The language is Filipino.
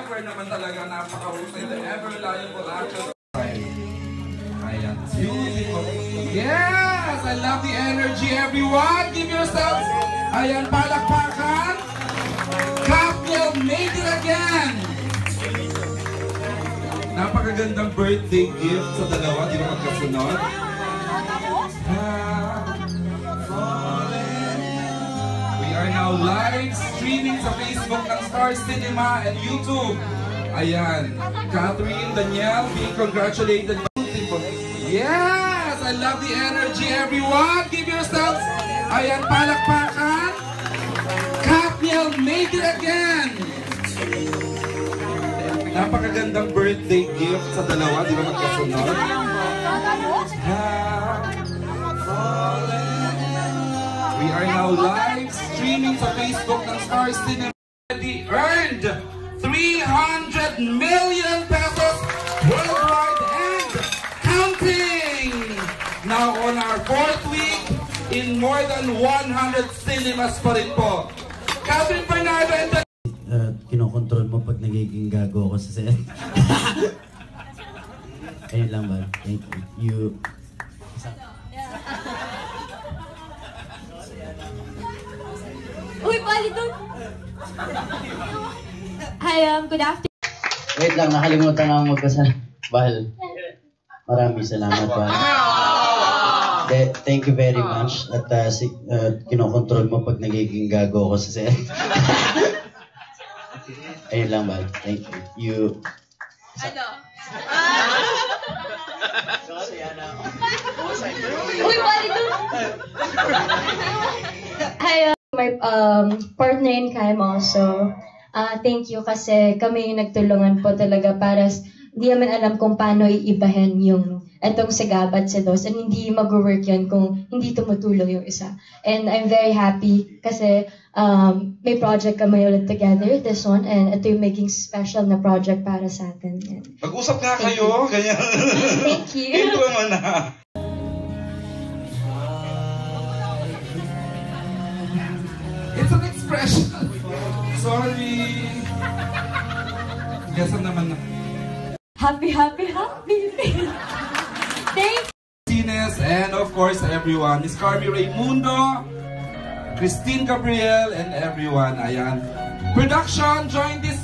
vlogger naman talaga, napaka-husay, the ever-reliable actor. Ayan. Beautiful. Yes! I love the energy, everyone! Give yourselves, ayan, palakpakan. Kapil made it again! Napakagandang birthday gift sa dalawa, di ba magkasunod? We are now live streaming sa Facebook ng Star Cinema and YouTube. Ayan, Catherine, Danielle being congratulated. Yes! I love the energy, everyone! Give yourselves, ayan, palakpakan. Kapil made it again! Napakagandang birthday gift sa dalawa, di ba magkasunod? We are now live streaming sa Facebook ng Star Cinema. Already earned 300 million pesos worldwide and counting! Now on our 4th week, in more than 100 cinemas pa rin po. Calvin Bernardo and the kinokontrol mo pag nagiging gago ako sa set. Ayun lang ba? Thank you. Uy, pali doon! Hi, good afternoon. Wait lang, nakalimutan akong magbasa. Bahal. Maraming salamat, Bahal. Thank you very much. At kinokontrol mo pag nagiging gago ako sa set. Ayun lang ba? Thank you. Ano? Uy, bali doon! Hi, my partner in crime also. Thank you kasi kami yung nagtulungan po talaga para hindi naman alam kung paano iibahin yung etong Sagab at Sedos and hindi mag-work yun kung hindi tumutulong yung isa. And I'm very happy kasi may project kami ulit together, this one, and ito yung making special na project para sa atin. Mag-usap nga kayo, ganyan. Thank you. Ito naman na. It's an expression. Sorry. Yes, naman na. Happy. Thank you. And of course everyone, Miss Carmi Raimundo, Christine Gabriel, and everyone. Ayan. Production, join this